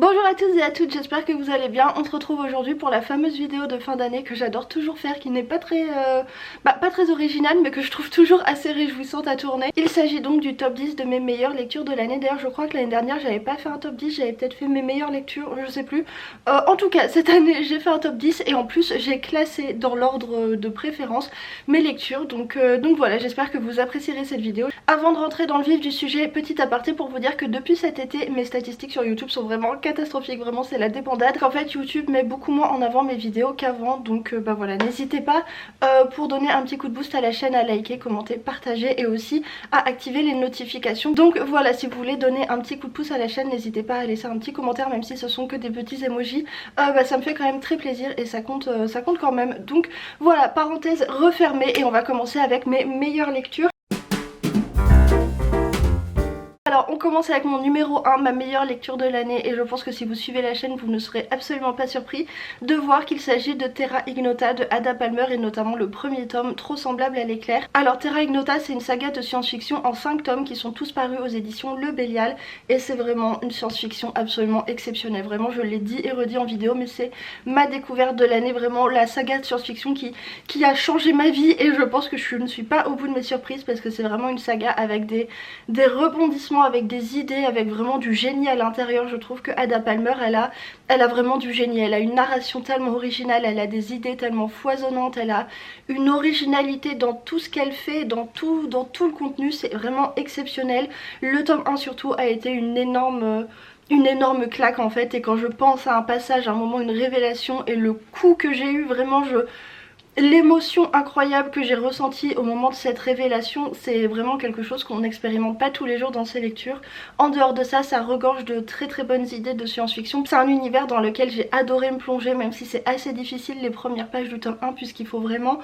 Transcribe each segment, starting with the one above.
Bonjour à tous et à toutes, j'espère que vous allez bien. On se retrouve aujourd'hui pour la fameuse vidéo de fin d'année que j'adore toujours faire, qui n'est pas très originale mais que je trouve toujours assez réjouissante à tourner. Il s'agit donc du top 10 de mes meilleures lectures de l'année. D'ailleurs je crois que l'année dernière j'avais pas fait un top 10, j'avais peut-être fait mes meilleures lectures, je sais plus. En tout cas cette année j'ai fait un top 10 et en plus j'ai classé dans l'ordre de préférence mes lectures. Donc voilà, j'espère que vous apprécierez cette vidéo. Avant de rentrer dans le vif du sujet, petit aparté pour vous dire que depuis cet été mes statistiques sur YouTube sont vraiment catastrophique, vraiment c'est la débandade. En fait YouTube met beaucoup moins en avant mes vidéos qu'avant, donc voilà, n'hésitez pas pour donner un petit coup de boost à la chaîne à liker, commenter, partager et aussi à activer les notifications. Donc voilà, si vous voulez donner un petit coup de pouce à la chaîne, n'hésitez pas à laisser un petit commentaire, même si ce sont que des petits emojis, ça me fait quand même très plaisir et ça compte quand même. Donc voilà, parenthèse refermée et on va commencer avec mes meilleures lectures. Alors on commence avec mon numéro 1, ma meilleure lecture de l'année, et je pense que si vous suivez la chaîne vous ne serez absolument pas surpris de voir qu'il s'agit de Terra Ignota de Ada Palmer et notamment le premier tome trop semblable à l'éclair. Alors Terra Ignota c'est une saga de science-fiction en 5 tomes qui sont tous parus aux éditions Le Bélial et c'est vraiment une science-fiction absolument exceptionnelle. Vraiment je l'ai dit et redit en vidéo mais c'est ma découverte de l'année, vraiment la saga de science-fiction qui a changé ma vie et je pense que je ne suis pas au bout de mes surprises parce que c'est vraiment une saga avec des rebondissements, avec des idées, avec vraiment du génie à l'intérieur. Je trouve que Ada Palmer elle a vraiment du génie, elle a une narration tellement originale, elle a des idées tellement foisonnantes, elle a une originalité dans tout ce qu'elle fait, dans tout le contenu, c'est vraiment exceptionnel. Le tome 1 surtout a été une énorme claque en fait, et quand je pense à un passage, à un moment, une révélation et le coup que j'ai eu, vraiment l'émotion incroyable que j'ai ressentie au moment de cette révélation, c'est vraiment quelque chose qu'on n'expérimente pas tous les jours dans ces lectures. En dehors de ça, ça regorge de très bonnes idées de science-fiction. C'est un univers dans lequel j'ai adoré me plonger, même si c'est assez difficile les premières pages du tome 1, puisqu'il faut vraiment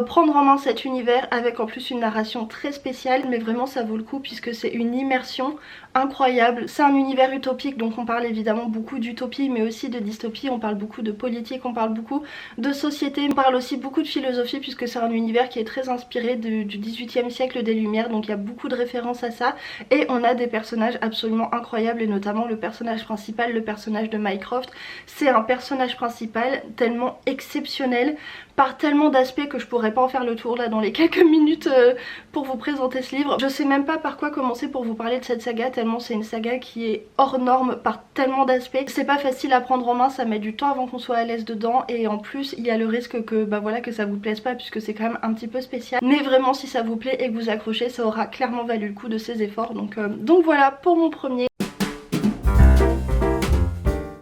prendre en main cet univers avec en plus une narration très spéciale. Mais vraiment ça vaut le coup puisque c'est une immersion incroyable. C'est un univers utopique, donc on parle évidemment beaucoup d'utopie mais aussi de dystopie, on parle beaucoup de politique, on parle beaucoup de société, on parle aussi beaucoup de philosophie puisque c'est un univers qui est très inspiré du 18e siècle des Lumières, donc il y a beaucoup de références à ça et on a des personnages absolument incroyables et notamment le personnage principal, le personnage de Mycroft. C'est un personnage principal tellement exceptionnel par tellement d'aspects que je pourrais pas en faire le tour là dans les quelques minutes pour vous présenter ce livre. Je sais même pas par quoi commencer pour vous parler de cette saga tellement c'est une saga qui est hors norme par tellement d'aspects. C'est pas facile à prendre en main, ça met du temps avant qu'on soit à l'aise dedans et en plus il y a le risque que que ça vous plaise pas puisque c'est quand même un petit peu spécial. Mais vraiment si ça vous plaît et que vous accrochez, ça aura clairement valu le coup de ses efforts. Donc voilà pour mon premier.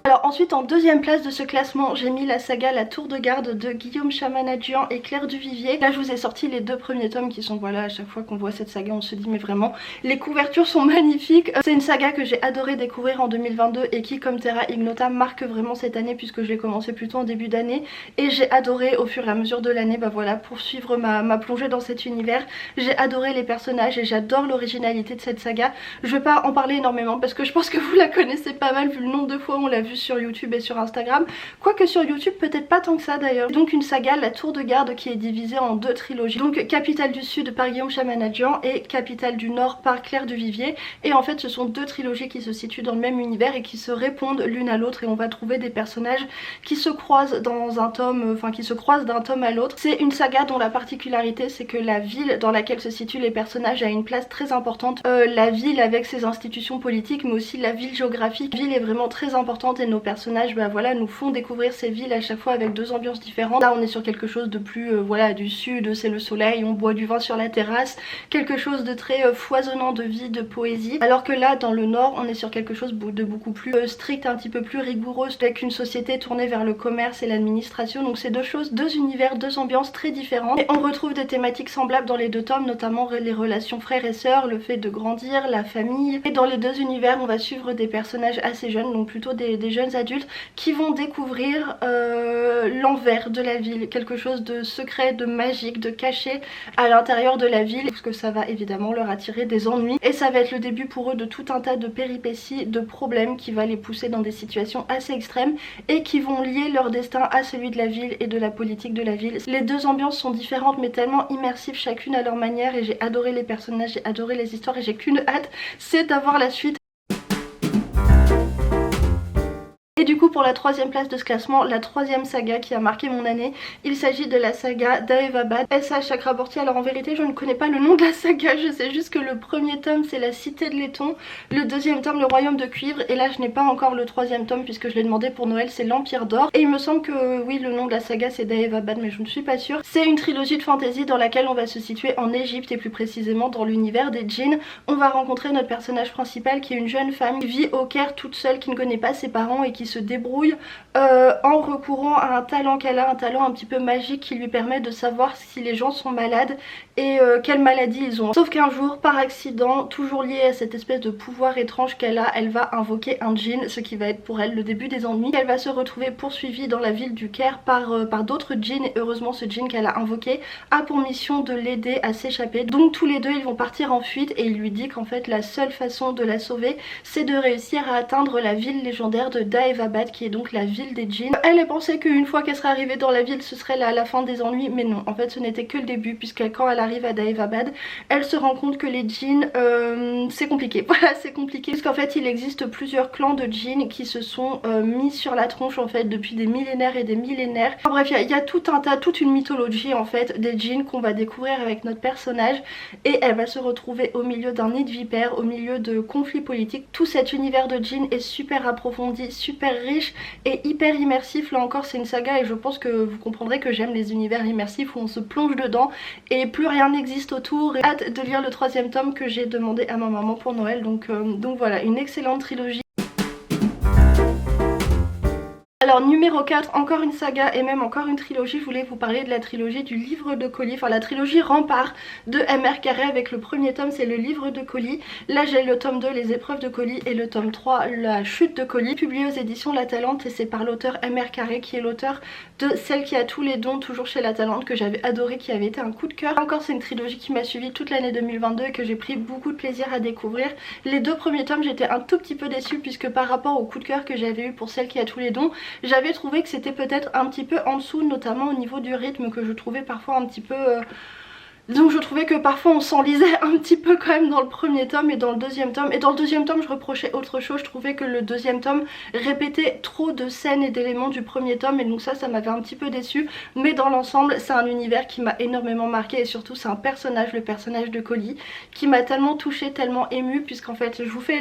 Alors ensuite en deuxième place de ce classement j'ai mis la saga La Tour de Garde de Guillaume Chamanadjian et Claire Duvivier. Là je vous ai sorti les deux premiers tomes qui sont, voilà, à chaque fois qu'on voit cette saga on se dit mais vraiment les couvertures sont magnifiques. C'est une saga que j'ai adoré découvrir en 2022 et qui comme Terra Ignota marque vraiment cette année puisque je l'ai commencé plutôt en début d'année et j'ai adoré au fur et à mesure de l'année voilà, poursuivre ma plongée dans cet univers. J'ai adoré les personnages et j'adore l'originalité de cette saga. Je vais pas en parler énormément parce que je pense que vous la connaissez pas mal vu le nombre de fois où on l'a vu sur YouTube et sur Instagram, quoique sur YouTube peut-être pas tant que ça d'ailleurs. Donc une saga, La Tour de Garde, qui est divisée en deux trilogies, donc Capitale du Sud par Guillaume Chamanadjian et Capitale du Nord par Claire Duvivier, et en fait ce sont deux trilogies qui se situent dans le même univers et qui se répondent l'une à l'autre et on va trouver des personnages qui se croisent dans un tome, qui se croisent d'un tome à l'autre. C'est une saga dont la particularité c'est que la ville dans laquelle se situent les personnages a une place très importante, la ville avec ses institutions politiques mais aussi la ville géographique. La ville est vraiment très importante et nos personnages voilà, nous font découvrir ces villes à chaque fois avec deux ambiances différentes. Là on est sur quelque chose de plus voilà, du sud, c'est le soleil, on boit du vin sur la terrasse, quelque chose de très foisonnant de vie, de poésie, alors que là dans le nord on est sur quelque chose de beaucoup plus strict, un petit peu plus rigoureux, avec une société tournée vers le commerce et l'administration. Donc c'est deux choses, deux univers, deux ambiances très différentes et on retrouve des thématiques semblables dans les deux tomes, notamment les relations frères et sœurs, le fait de grandir, la famille. Et dans les deux univers on va suivre des personnages assez jeunes, donc plutôt des jeunes adultes qui vont découvrir l'envers de la ville, quelque chose de secret, de magique, de caché à l'intérieur de la ville, parce que ça va évidemment leur attirer des ennuis et ça va être le début pour eux de tout un tas de péripéties, de problèmes qui va les pousser dans des situations assez extrêmes et qui vont lier leur destin à celui de la ville et de la politique de la ville. Les deux ambiances sont différentes mais tellement immersives chacune à leur manière et j'ai adoré les personnages, j'ai adoré les histoires et j'ai qu'une hâte, c'est d'avoir la suite. Et du coup pour la troisième place de ce classement, la troisième saga qui a marqué mon année, il s'agit de la saga Daevabad S.H. Chakraborty. Alors en vérité je ne connais pas le nom de la saga, je sais juste que le premier tome c'est la cité de laiton, le deuxième tome le royaume de cuivre, et là je n'ai pas encore le troisième tome puisque je l'ai demandé pour Noël, c'est l'Empire d'or. Et il me semble que oui, le nom de la saga c'est Daevabad, mais je ne suis pas sûre. C'est une trilogie de fantasy dans laquelle on va se situer en Égypte et plus précisément dans l'univers des djinns. On va rencontrer notre personnage principal qui est une jeune femme qui vit au Caire toute seule, qui ne connaît pas ses parents et qui se débrouille en recourant à un talent qu'elle a, un talent un petit peu magique qui lui permet de savoir si les gens sont malades et quelle maladie ils ont. Sauf qu'un jour, par accident, toujours lié à cette espèce de pouvoir étrange qu'elle a, elle va invoquer un djinn, ce qui va être pour elle le début des ennuis. Elle va se retrouver poursuivie dans la ville du Caire par d'autres djinns, et heureusement ce djinn qu'elle a invoqué a pour mission de l'aider à s'échapper. Donc tous les deux ils vont partir en fuite et il lui dit qu'en fait la seule façon de la sauver c'est de réussir à atteindre la ville légendaire de Daevabad, qui est donc la ville des djinns. Elle pensait qu'une fois qu'elle serait arrivée dans la ville ce serait la fin des ennuis, mais non, en fait ce n'était que le début, puisque quand elle arrive à Daevabad elle se rend compte que les djinns c'est compliqué. Voilà, c'est compliqué parce qu'en fait il existe plusieurs clans de djinns qui se sont mis sur la tronche en fait depuis des millénaires et des millénaires. Enfin, bref, il y a tout un tas, toute une mythologie en fait des djinns qu'on va découvrir avec notre personnage, et elle va se retrouver au milieu d'un nid de vipères, au milieu de conflits politiques. Tout cet univers de djinns est super approfondi, super riche et hyper immersif. Là encore c'est une saga et je pense que vous comprendrez que j'aime les univers immersifs où on se plonge dedans et plus rien n'existe autour. Et hâte de lire le troisième tome que j'ai demandé à ma maman pour Noël, donc voilà, une excellente trilogie. Alors numéro 4, encore une saga et même encore une trilogie. Je voulais vous parler de la trilogie du livre de colis, enfin la trilogie Rempart de M.R. Carré, avec le premier tome c'est le livre de colis. Là j'ai le tome 2 les épreuves de colis et le tome 3 la chute de colis, publié aux éditions La Talente, et c'est par l'auteur M.R. Carré qui est l'auteur de Celle qui a tous les dons, toujours chez La Talente, que j'avais adoré, qui avait été un coup de cœur. Encore c'est une trilogie qui m'a suivi toute l'année 2022 et que j'ai pris beaucoup de plaisir à découvrir. Les deux premiers tomes j'étais un tout petit peu déçue puisque par rapport au coup de cœur que j'avais eu pour Celle qui a tous les dons, j'avais trouvé que c'était peut-être un petit peu en dessous, notamment au niveau du rythme que je trouvais parfois un petit peu... Donc je trouvais que parfois on s'enlisait un petit peu quand même dans le premier tome et dans le deuxième tome. Et dans le deuxième tome je reprochais autre chose, je trouvais que le deuxième tome répétait trop de scènes et d'éléments du premier tome, et donc ça m'avait un petit peu déçu. Mais dans l'ensemble c'est un univers qui m'a énormément marqué, et surtout c'est un personnage, le personnage de Colis, qui m'a tellement touchée, tellement émue, puisqu'en fait je vous fais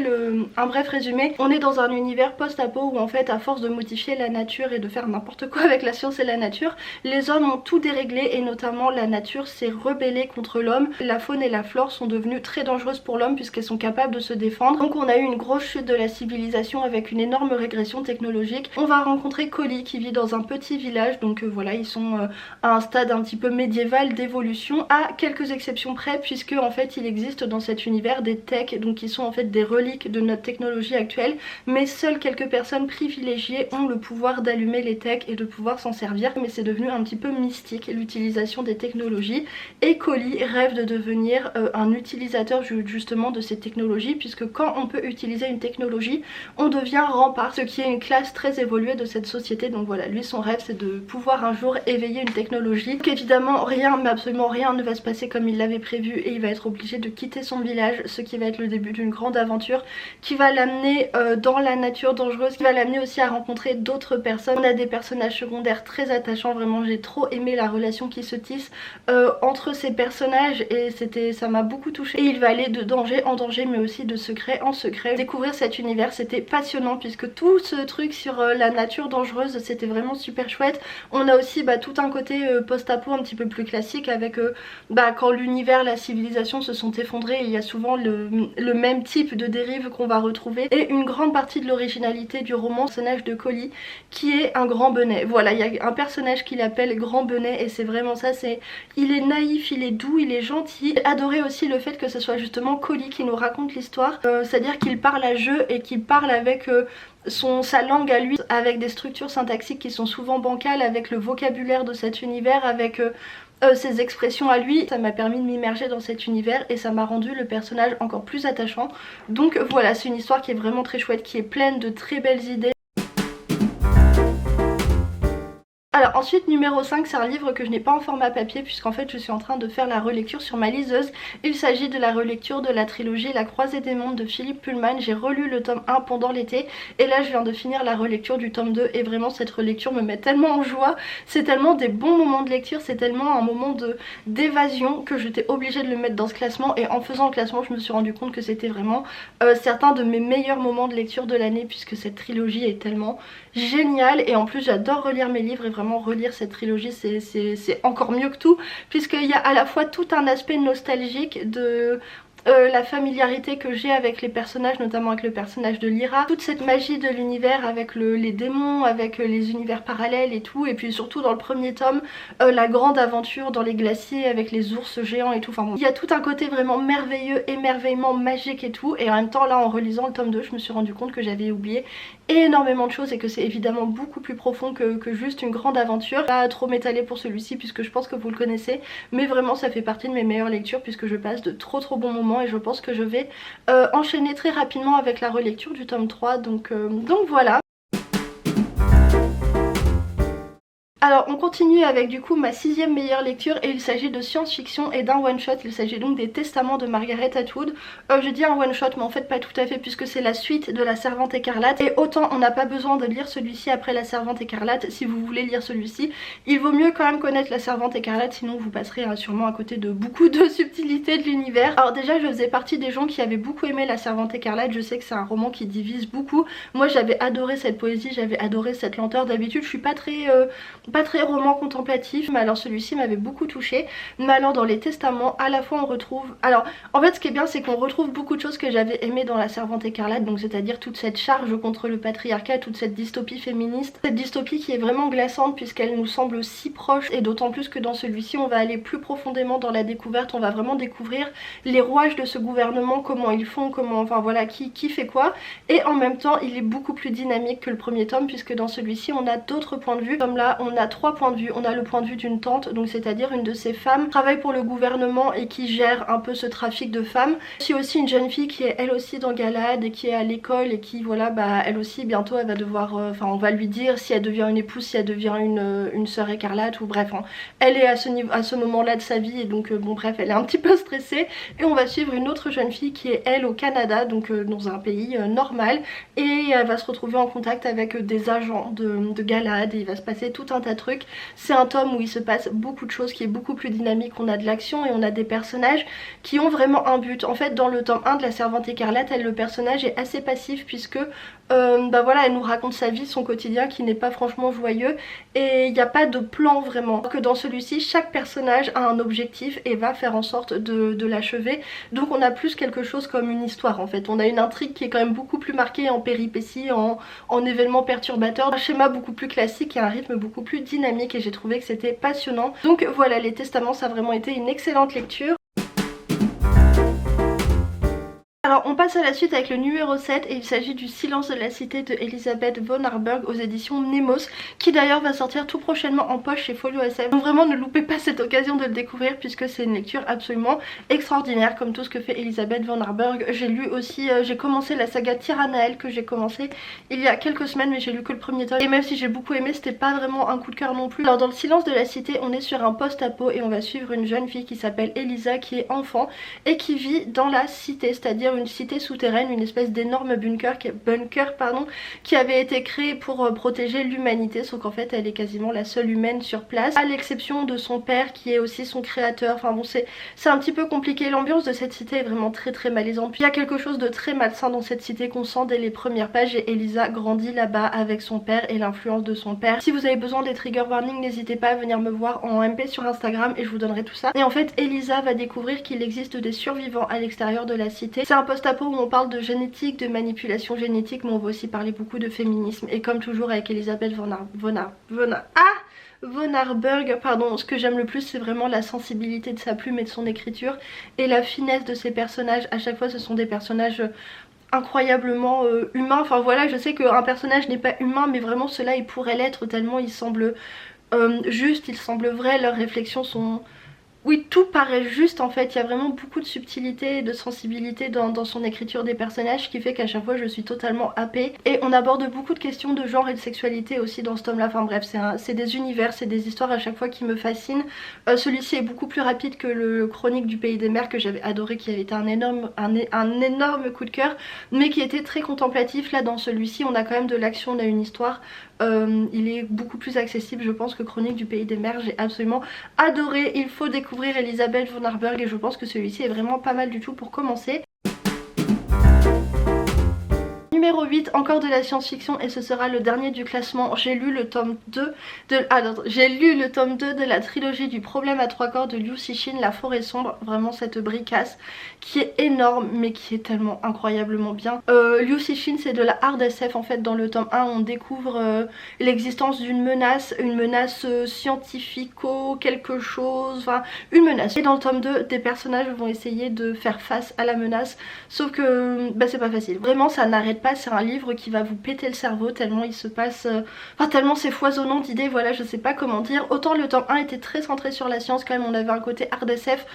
un bref résumé. On est dans un univers post-apo où en fait à force de modifier la nature et de faire n'importe quoi avec la science et la nature, les hommes ont tout déréglé, et notamment la nature s'est rebellée contre l'homme. La faune et la flore sont devenues très dangereuses pour l'homme puisqu'elles sont capables de se défendre. Donc on a eu une grosse chute de la civilisation avec une énorme régression technologique. On va rencontrer Colis qui vit dans un petit village, donc voilà, ils sont à un stade un petit peu médiéval d'évolution, à quelques exceptions près, puisque en fait il existe dans cet univers des techs, donc qui sont en fait des reliques de notre technologie actuelle, mais seules quelques personnes privilégiées ont le pouvoir d'allumer les techs et de pouvoir s'en servir. Mais c'est devenu un petit peu mystique l'utilisation des technologies, et Colis rêve de devenir un utilisateur justement de ces technologies, puisque quand on peut utiliser une technologie on devient Rempart, ce qui est une classe très évoluée de cette société. Donc voilà, lui son rêve c'est de pouvoir un jour éveiller une technologie. Donc évidemment rien, mais absolument rien ne va se passer comme il l'avait prévu, et il va être obligé de quitter son village, ce qui va être le début d'une grande aventure qui va l'amener dans la nature dangereuse, qui va l'amener aussi à rencontrer d'autres personnes. On a des personnages secondaires très attachants, vraiment j'ai trop aimé la relation qui se tisse entre ces personnages, et ça m'a beaucoup touchée. Et il va aller de danger en danger, mais aussi de secret en secret. Découvrir cet univers c'était passionnant, puisque tout ce truc sur la nature dangereuse c'était vraiment super chouette. On a aussi tout un côté post-apo un petit peu plus classique, avec quand l'univers, la civilisation se sont effondrés, il y a souvent le même type de dérive qu'on va retrouver. Et une grande partie de l'originalité du roman, le personnage de Colis qui est un grand benet. Voilà, il y a un personnage qui l'appelle Grand Benet, et c'est vraiment ça, il est naïf, il est doux, il est gentil. J'ai adoré aussi le fait que ce soit justement Colis qui nous raconte l'histoire, c'est-à-dire qu'il parle à jeu et qu'il parle avec sa langue à lui, avec des structures syntaxiques qui sont souvent bancales, avec le vocabulaire de cet univers, avec ses expressions à lui. Ça m'a permis de m'immerger dans cet univers et ça m'a rendu le personnage encore plus attachant. Donc voilà, c'est une histoire qui est vraiment très chouette, qui est pleine de très belles idées. Alors ensuite numéro 5, c'est un livre que je n'ai pas en format papier puisqu'en fait je suis en train de faire la relecture sur ma liseuse. Il s'agit de la relecture de la trilogie La Croisée des Mondes de Philippe Pullman. J'ai relu le tome 1 pendant l'été et là je viens de finir la relecture du tome 2 et vraiment cette relecture me met tellement en joie. C'est tellement des bons moments de lecture, c'est tellement un moment d'évasion que j'étais obligée de le mettre dans ce classement, et en faisant le classement je me suis rendu compte que c'était vraiment certains de mes meilleurs moments de lecture de l'année puisque cette trilogie est tellement géniale et en plus j'adore relire mes livres et vraiment relire cette trilogie c'est encore mieux que tout puisqu'il y a à la fois tout un aspect nostalgique de la familiarité que j'ai avec les personnages, notamment avec le personnage de Lyra, toute cette magie de l'univers avec les démons, avec les univers parallèles et tout, et puis surtout dans le premier tome, la grande aventure dans les glaciers avec les ours géants et tout, enfin bon, il y a tout un côté vraiment merveilleux, émerveillement magique et tout, et en même temps là en relisant le tome 2 je me suis rendu compte que j'avais oublié énormément de choses et que c'est évidemment beaucoup plus profond que juste une grande aventure. Pas trop m'étaler pour celui-ci puisque je pense que vous le connaissez, mais vraiment ça fait partie de mes meilleures lectures puisque je passe de trop bons moments et je pense que je vais enchaîner très rapidement avec la relecture du tome 3 donc voilà. Alors on continue avec du coup ma 6ème meilleure lecture et il s'agit de science-fiction et d'un one-shot. Il s'agit donc des Testaments de Margaret Atwood. Je dis un one-shot mais en fait pas tout à fait puisque c'est la suite de La Servante Écarlate. Et autant on n'a pas besoin de lire celui-ci après La Servante Écarlate. Si vous voulez lire celui-ci, il vaut mieux quand même connaître La Servante Écarlate, sinon vous passerez sûrement à côté de beaucoup de subtilités de l'univers. Alors déjà je faisais partie des gens qui avaient beaucoup aimé La Servante Écarlate. Je sais que c'est un roman qui divise beaucoup. Moi j'avais adoré cette poésie, j'avais adoré cette lenteur. D'habitude je suis pas très roman contemplatif, mais alors celui-ci m'avait beaucoup touchée. Mais alors dans les Testaments, à la fois on retrouve... Alors en fait ce qui est bien c'est qu'on retrouve beaucoup de choses que j'avais aimées dans La Servante Écarlate, donc c'est-à-dire toute cette charge contre le patriarcat, toute cette dystopie féministe. Cette dystopie qui est vraiment glaçante puisqu'elle nous semble si proche, et d'autant plus que dans celui-ci on va aller plus profondément dans la découverte, on va vraiment découvrir les rouages de ce gouvernement, comment ils font, comment... enfin voilà, qui fait quoi. Et en même temps il est beaucoup plus dynamique que le premier tome puisque dans celui-ci on a d'autres points de vue. Comme là on a 3 points de vue. On a le point de vue d'une tante, donc c'est-à-dire une de ces femmes qui travaille pour le gouvernement et qui gère un peu ce trafic de femmes. C'est aussi une jeune fille qui est elle aussi dans Galade et qui est à l'école et qui voilà bah elle aussi bientôt elle va devoir, enfin on va lui dire si elle devient une épouse, si elle devient une sœur écarlate ou bref hein. Elle est à ce moment-là de sa vie et donc bon bref elle est un petit peu stressée. Et on va suivre une autre jeune fille qui est elle au Canada, donc dans un pays normal, et elle va se retrouver en contact avec des agents de Galade et il va se passer tout un tas de trucs. C'est un tome où il se passe beaucoup de choses, qui est beaucoup plus dynamique, on a de l'action et on a des personnages qui ont vraiment un but. En fait dans le tome 1 de La Servante Écarlate, le personnage est assez passif puisque bah voilà, elle nous raconte sa vie, son quotidien qui n'est pas franchement joyeux et il n'y a pas de plan vraiment. Alors que dans celui-ci, chaque personnage a un objectif et va faire en sorte de l'achever. Donc on a plus quelque chose comme une histoire en fait. On a une intrigue qui est quand même beaucoup plus marquée en péripéties, en événements perturbateurs, un schéma beaucoup plus classique et un rythme beaucoup plus dynamique et j'ai trouvé que c'était passionnant. Donc voilà, les Testaments ça a vraiment été une excellente lecture. Alors on passe à la suite avec le numéro 7 et il s'agit du Silence de la Cité de Elisabeth von Arburg aux éditions Nemos, qui d'ailleurs va sortir tout prochainement en poche chez Folio SF. Donc vraiment ne loupez pas cette occasion de le découvrir puisque c'est une lecture absolument extraordinaire comme tout ce que fait Elisabeth von Arburg. J'ai lu aussi, j'ai commencé la saga Tyrannael que j'ai commencé il y a quelques semaines mais j'ai lu que le premier tome et même si j'ai beaucoup aimé c'était pas vraiment un coup de cœur non plus. Alors dans le Silence de la Cité on est sur un post-apo et on va suivre une jeune fille qui s'appelle Elisa qui est enfant et qui vit dans la cité, c'est-à-dire une cité souterraine, une espèce d'énorme bunker qui avait été créé pour protéger l'humanité, sauf qu'en fait elle est quasiment la seule humaine sur place, à l'exception de son père qui est aussi son créateur. Enfin bon c'est un petit peu compliqué, l'ambiance de cette cité est vraiment très malaisante. Puis il y a quelque chose de très malsain dans cette cité qu'on sent dès les premières pages et Elisa grandit là-bas avec son père et l'influence de son père. Si vous avez besoin des trigger warnings, n'hésitez pas à venir me voir en MP sur Instagram et je vous donnerai tout ça. Et en fait Elisa va découvrir qu'il existe des survivants à l'extérieur de la cité. C'est un post-apo où on parle de génétique, de manipulation génétique, mais on va aussi parler beaucoup de féminisme. Et comme toujours avec Elisabeth von Arburg, pardon, ce que j'aime le plus c'est vraiment la sensibilité de sa plume et de son écriture et la finesse de ses personnages. À chaque fois ce sont des personnages incroyablement humains. Enfin voilà, je sais qu'un personnage n'est pas humain mais vraiment cela il pourrait l'être tellement il semble juste, il semble vrai, leurs réflexions sont oui, tout paraît juste en fait, il y a vraiment beaucoup de subtilité et de sensibilité dans son écriture des personnages qui fait qu'à chaque fois je suis totalement happée. Et on aborde beaucoup de questions de genre et de sexualité aussi dans ce tome là, enfin bref, c'est des univers, c'est des histoires à chaque fois qui me fascinent. Celui-ci est beaucoup plus rapide que le Chronique du Pays des Mers que j'avais adoré, qui avait été un énorme coup de cœur, mais qui était très contemplatif. Là dans celui-ci on a quand même de l'action, on a une histoire. Il est beaucoup plus accessible je pense que Chronique du Pays des Mers, j'ai absolument adoré. Il faut découvrir Elisabeth von Arberg et je pense que celui-ci est vraiment pas mal du tout pour commencer. Numéro 8, encore de la science-fiction et ce sera le dernier du classement. J'ai lu le tome 2 de la trilogie du problème à trois corps de Liu Cixin, La forêt sombre. Vraiment cette bricasse qui est énorme mais qui est tellement incroyablement bien. Liu Cixin, c'est de la hard SF en fait. Dans le tome 1 on découvre l'existence d'une menace, une menace scientifico quelque chose, enfin une menace. Et dans le tome 2 des personnages vont essayer de faire face à la menace, sauf que bah, c'est pas facile. Vraiment ça n'arrête pas, c'est un livre qui va vous péter le cerveau tellement il se passe, enfin tellement c'est foisonnant d'idées, voilà je sais pas comment dire. Autant le tome 1 était très centré sur la science quand même, on avait un côté hard SF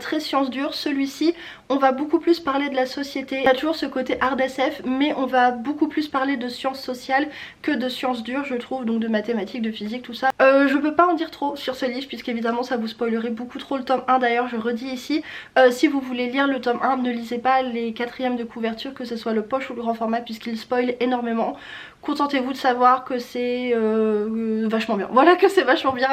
très science dure. Celui-ci on va beaucoup plus parler de la société, il y a toujours ce côté hard SF mais on va beaucoup plus parler de sciences sociales que de sciences dures je trouve, donc de mathématiques, de physique, tout ça. Je peux pas en dire trop sur ce livre puisqu'évidemment ça vous spoilerait beaucoup trop le tome 1, d'ailleurs je redis ici, si vous voulez lire le tome 1 ne lisez pas les quatrièmes de couverture, que ce soit le poche ou le grand format puisqu'il spoil énormément. Contentez-vous de savoir que c'est vachement bien, voilà, que c'est vachement bien.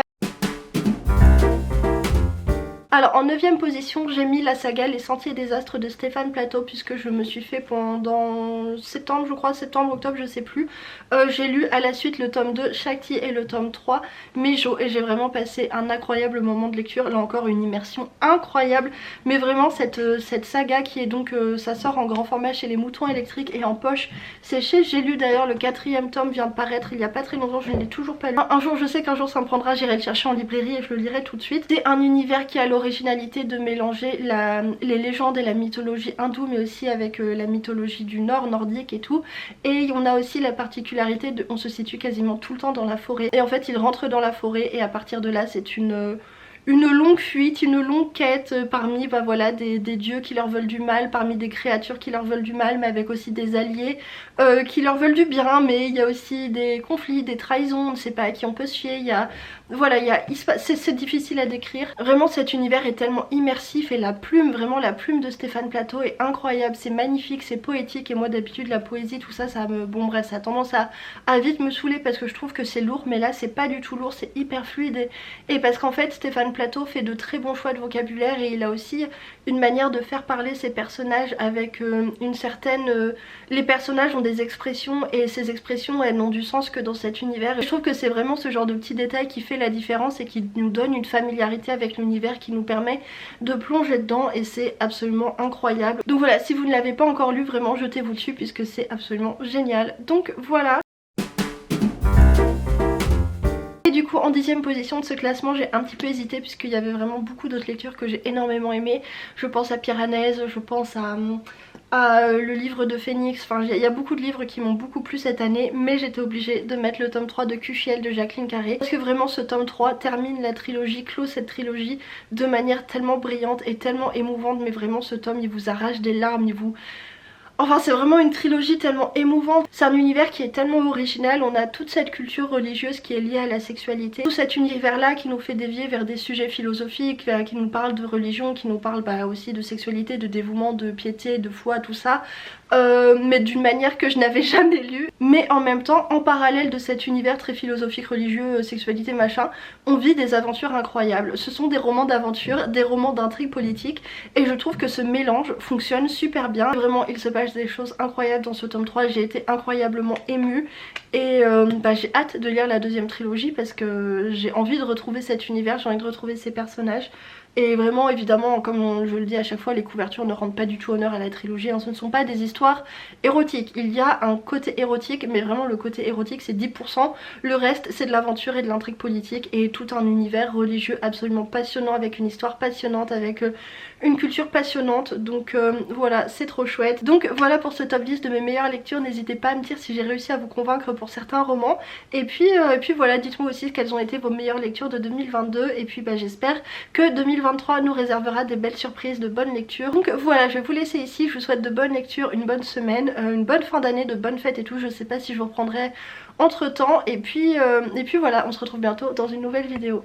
Alors en 9ème position j'ai mis la saga Les Sentiers des Astres de Stéphane Plateau puisque je me suis fait pendant septembre je crois, septembre, octobre, je sais plus. J'ai lu à la suite le tome 2 Shakti et le tome 3 Mejo et j'ai vraiment passé un incroyable moment de lecture, là encore une immersion incroyable. Mais vraiment cette saga qui est donc, ça sort en grand format chez les Moutons Électriques et en poche c'est chez J'ai lu, d'ailleurs le 4ème tome vient de paraître il y a pas très longtemps, je ne l'ai toujours pas lu. Un jour, je sais qu'un jour ça me prendra, j'irai le chercher en librairie et je le lirai tout de suite. C'est un univers qui a l'originalité de mélanger les légendes et la mythologie hindoue mais aussi avec la mythologie du nord, nordique et tout. Et on a aussi la particularité de, on se situe quasiment tout le temps dans la forêt et en fait il rentre dans la forêt et à partir de là c'est une longue fuite, une longue quête parmi bah voilà, des dieux qui leur veulent du mal, parmi des créatures qui leur veulent du mal mais avec aussi des alliés qui leur veulent du bien, mais il y a aussi des conflits, des trahisons, on ne sait pas à qui on peut se fier, il y a voilà, c'est difficile à décrire. Vraiment cet univers est tellement immersif et la plume, vraiment la plume de Stéphane Plateau est incroyable, c'est magnifique, c'est poétique et moi d'habitude la poésie tout ça, ça me... Bon bref, ça a tendance à vite me saouler parce que je trouve que c'est lourd mais là c'est pas du tout lourd, c'est hyper fluide et parce qu'en fait Stéphane Plateau fait de très bons choix de vocabulaire et il a aussi une manière de faire parler ses personnages avec une certaine... les personnages ont des expressions et ces expressions elles n'ont du sens que dans cet univers et je trouve que c'est vraiment ce genre de petits détails qui fait la différence et qui nous donne une familiarité avec l'univers qui nous permet de plonger dedans et c'est absolument incroyable. Donc voilà, si vous ne l'avez pas encore lu, vraiment jetez-vous dessus puisque c'est absolument génial. Donc voilà. Et du coup en 10ème position de ce classement j'ai un petit peu hésité puisqu'il y avait vraiment beaucoup d'autres lectures que j'ai énormément aimées. Je pense à Piranèse, je pense à le livre de Phénix, enfin il y a beaucoup de livres qui m'ont beaucoup plu cette année mais j'étais obligée de mettre le tome 3 de Cuchiel de Jacqueline Carré parce que vraiment ce tome 3 termine la trilogie, clôt cette trilogie de manière tellement brillante et tellement émouvante, mais vraiment ce tome il vous arrache des larmes, il vous... Enfin c'est vraiment une trilogie tellement émouvante, c'est un univers qui est tellement original, on a toute cette culture religieuse qui est liée à la sexualité, tout cet univers là qui nous fait dévier vers des sujets philosophiques, qui nous parle de religion, qui nous parle bah, aussi de sexualité, de dévouement, de piété, de foi, tout ça. Mais d'une manière que je n'avais jamais lue. Mais en même temps, en parallèle de cet univers très philosophique, religieux, sexualité, machin, on vit des aventures incroyables. Ce sont des romans d'aventure, des romans d'intrigue politique, et je trouve que ce mélange fonctionne super bien. Vraiment, il se passe des choses incroyables dans ce tome 3, j'ai été incroyablement émue, et bah, j'ai hâte de lire la deuxième trilogie parce que j'ai envie de retrouver cet univers, j'ai envie de retrouver ces personnages. Et vraiment évidemment comme je le dis à chaque fois, les couvertures ne rendent pas du tout honneur à la trilogie, hein. Ce ne sont pas des histoires érotiques, il y a un côté érotique mais vraiment le côté érotique c'est 10%, le reste c'est de l'aventure et de l'intrigue politique et tout un univers religieux absolument passionnant avec une histoire passionnante, avec une culture passionnante, donc voilà c'est trop chouette. Donc voilà pour ce top 10 de mes meilleures lectures, n'hésitez pas à me dire si j'ai réussi à vous convaincre pour pour certains romans. Et puis voilà, dites-moi aussi quelles ont été vos meilleures lectures de 2022 et puis j'espère que 2023 nous réservera des belles surprises, de bonnes lectures. Donc voilà, je vais vous laisser ici, je vous souhaite de bonnes lectures, une bonne semaine, une bonne fin d'année, de bonnes fêtes et tout. Je sais pas si je vous reprendrai entre temps et puis voilà, on se retrouve bientôt dans une nouvelle vidéo.